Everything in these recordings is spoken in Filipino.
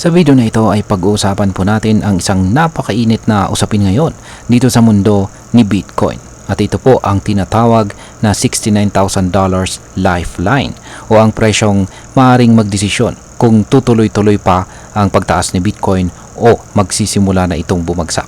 Sa video na ito ay pag-uusapan po natin ang isang napakainit na usapin ngayon dito sa mundo ni Bitcoin. At ito po ang tinatawag na $69,000 lifeline o ang presyong maaaring magdesisyon kung tutuloy-tuloy pa ang pagtaas ni Bitcoin o magsisimula na itong bumagsak.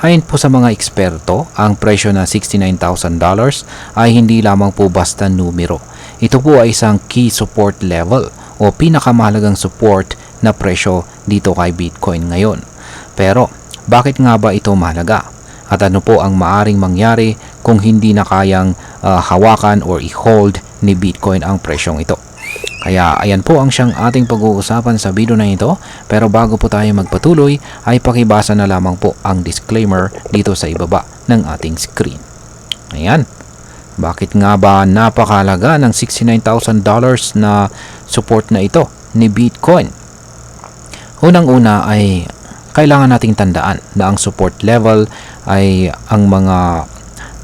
Ayon po sa mga eksperto, ang presyo na $69,000 ay hindi lamang po basta numero. Ito po ay isang key support level o pinakamahalagang support na presyo dito kay Bitcoin ngayon. Pero, bakit nga ba ito mahalaga? At ano po ang maaring mangyari kung hindi na kayang hawakan or i-hold ni Bitcoin ang presyong ito? Kaya ayan po ang siyang ating pag-uusapan sa video na ito. Pero bago po tayo magpatuloy ay pakibasa na lamang po ang disclaimer dito sa ibaba ng ating screen. Ayan. Bakit nga ba napakahalaga ng $69,000 na support na ito ni Bitcoin? Unang-una ay kailangan nating tandaan na ang support level ay ang mga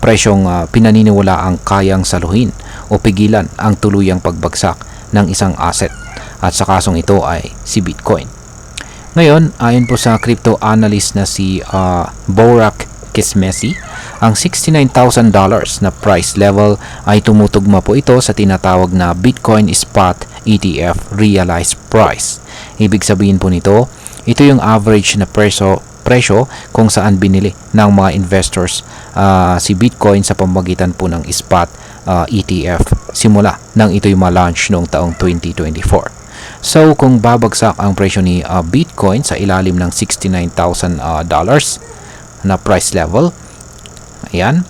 presyong pinaniniwala ang kayang saluhin o pigilan ang tuluyang pagbagsak ng isang asset, at sa kasong ito ay si Bitcoin. Ngayon, ayon po sa crypto analyst na si Borak Kismesi, ang $69,000 na price level ay tumutugma po ito sa tinatawag na Bitcoin Spot ETF Realized Price. Ibig sabihin po nito, ito yung average na presyo kung saan binili ng mga investors si Bitcoin sa pamamagitan po ng spot ETF simula nang ito'y ma-launch noong taong 2024. So kung babagsak ang presyo ni Bitcoin sa ilalim ng $69,000 na price level, ayan,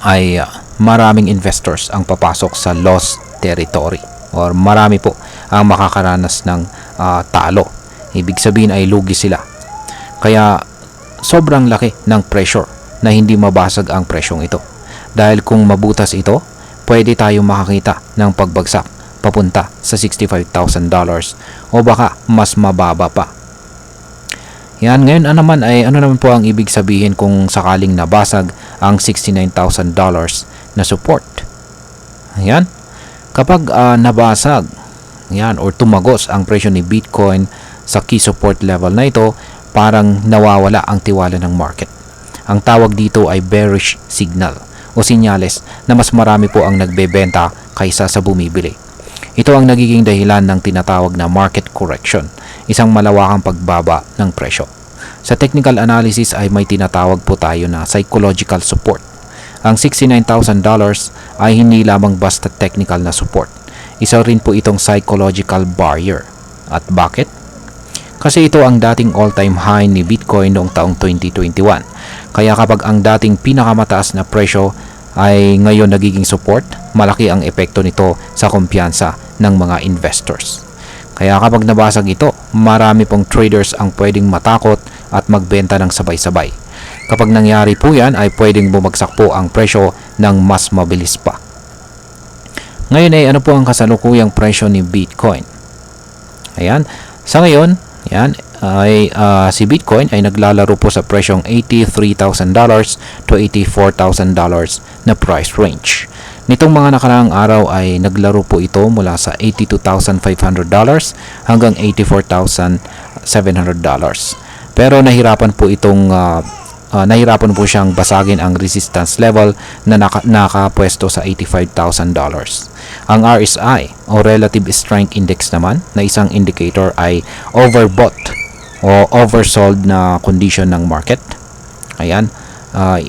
ay maraming investors ang papasok sa loss territory or marami po ang makakaranas ng talo. Ibig sabihin ay lugi sila. Kaya sobrang laki ng pressure na hindi mabasag ang presyong ito. Dahil kung mabutas ito, pwede tayong makakita ng pagbagsak papunta sa $65,000 o baka mas mababa pa. Yan, ngayon ano naman po ang ibig sabihin kung sakaling nabasag ang $69,000 na support? Ayan, kapag nabasag yan or tumagos ang presyo ni Bitcoin sa key support level na ito, parang nawawala ang tiwala ng market. Ang tawag dito ay bearish signal o sinyales na mas marami po ang nagbebenta kaysa sa bumibili. Ito ang nagiging dahilan ng tinatawag na market correction, isang malawakang pagbaba ng presyo. Sa technical analysis ay may tinatawag po tayo na psychological support. Ang $69,000 ay hindi lamang basta technical na support. Isa rin po itong psychological barrier. At bakit? Kasi ito ang dating all-time high ni Bitcoin noong taong 2021. Kaya kapag ang dating pinakamataas na presyo ay ngayon nagiging support, malaki ang epekto nito sa kumpiyansa ng mga investors. Kaya kapag nabasag ito, marami pong traders ang pwedeng matakot at magbenta ng sabay-sabay. Kapag nangyari po yan, ay pwedeng bumagsak po ang presyo ng mas mabilis pa. Ngayon ay ano po ang kasalukuyang presyo ni Bitcoin? Ayan, sa ngayon, yan ay si Bitcoin ay naglalaro po sa presyong $83,000 to $84,000 na price range. Nitong mga nakaraang araw ay naglaro po ito mula sa $82,500 hanggang $84,700. Pero nahirapan po siyang basagin ang resistance level na nakapwesto sa $85,000. Ang RSI o Relative Strength Index naman na isang indicator ay overbought o oversold na condition ng market. Ayan,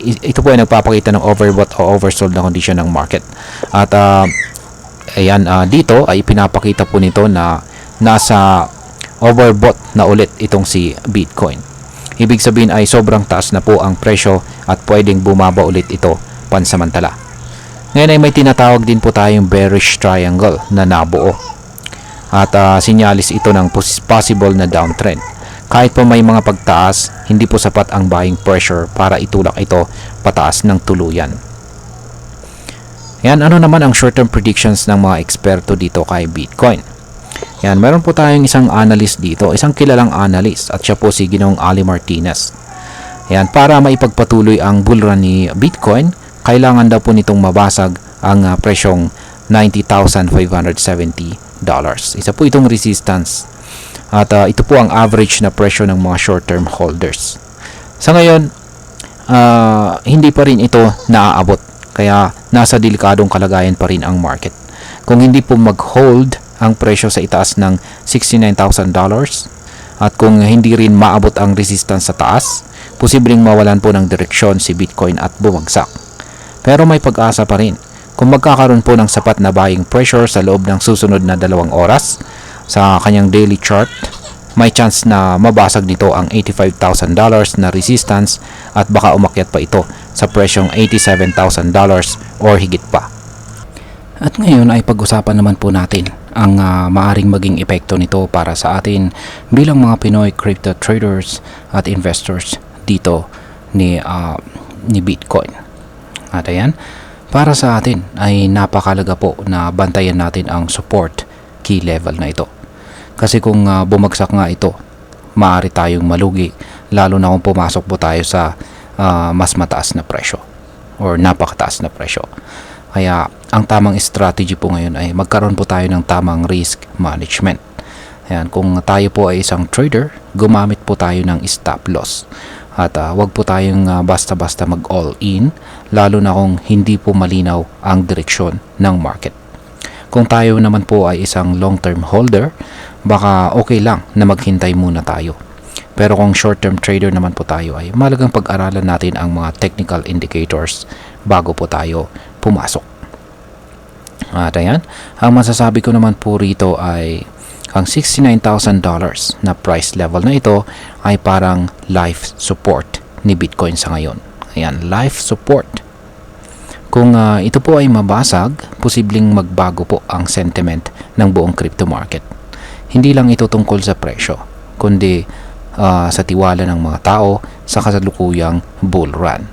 ito po ay nagpapakita ng overbought o oversold na condition ng market. At ayan, dito ay pinapakita po nito na nasa overbought na ulit itong si Bitcoin. Ibig sabihin ay sobrang taas na po ang presyo at pwedeng bumaba ulit ito pansamantala. Ngayon ay may tinatawag din po tayong bearish triangle na nabuo. At sinyalis ito ng possible na downtrend. Kahit po may mga pagtaas, hindi po sapat ang buying pressure para itulak ito pataas ng tuluyan. Yan, ano naman ang short-term predictions ng mga eksperto dito kay Bitcoin? Yan, meron po tayong isang analyst dito, isang kilalang analyst, at siya po si Ginoong Ali Martinez. Yan, para maipagpatuloy ang bull run ni Bitcoin, kailangan daw po nitong mabasag ang presyong $90,570. Isa po itong resistance. At ito po ang average na presyo ng mga short-term holders. Sa ngayon, hindi pa rin ito naaabot. Kaya nasa delikadong kalagayan pa rin ang market. Kung hindi po mag-hold ang presyo sa itaas ng $69,000 at kung hindi rin maabot ang resistance sa taas, posibleng mawalan po ng direksyon si Bitcoin at bumagsak. Pero may pag-asa pa rin. Kung magkakaroon po ng sapat na buying pressure sa loob ng susunod na 2 oras sa kanyang daily chart, may chance na mabasag nito ang $85,000 na resistance at baka umakyat pa ito sa presyong $87,000 or higit pa. At ngayon ay pag-usapan naman po natin ang maaring maging epekto nito para sa atin bilang mga Pinoy crypto traders at investors dito ni Bitcoin. At ayan, para sa atin ay napakalaga po na bantayan natin ang support key level na ito. Kasi kung bumagsak nga ito, maaari tayong malugi, lalo na kung pumasok po tayo sa mas mataas na presyo or napakataas na presyo. Kaya ang tamang strategy po ngayon ay magkaroon po tayo ng tamang risk management. Ayan, kung tayo po ay isang trader, gumamit po tayo ng stop loss. At wag po tayong basta-basta mag all in, lalo na kung hindi po malinaw ang direksyon ng market. Kung tayo naman po ay isang long-term holder, baka okay lang na maghintay muna tayo. Pero kung short-term trader naman po tayo, ay malagang pag-aralan natin ang mga technical indicators bago po tayo pumasok. At ayan, ang masasabi ko naman po rito ay ang $69,000 na price level na ito ay parang life support ni Bitcoin sa ngayon. Ayan, life support. Kung ito po ay mabasag, posibleng magbago po ang sentiment ng buong crypto market. Hindi lang ito tungkol sa presyo, kundi sa tiwala ng mga tao sa kasalukuyang bull run.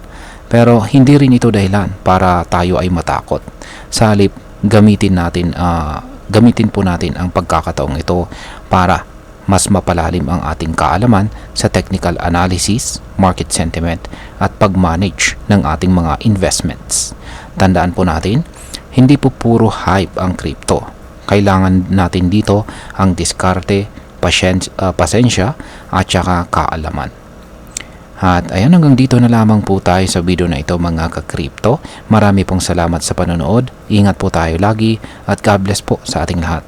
Pero hindi rin ito dahilan para tayo ay matakot. Sa halip, gamitin po natin ang pagkakataong ito para mas mapalalim ang ating kaalaman sa technical analysis, market sentiment at pag-manage ng ating mga investments. Tandaan po natin, hindi po puro hype ang crypto. Kailangan natin dito ang diskarte, pasensya at saka kaalaman. At ayan, hanggang dito na lamang po tayo sa video na ito mga ka-crypto. Marami pong salamat sa panonood. Ingat po tayo lagi at God bless po sa ating lahat.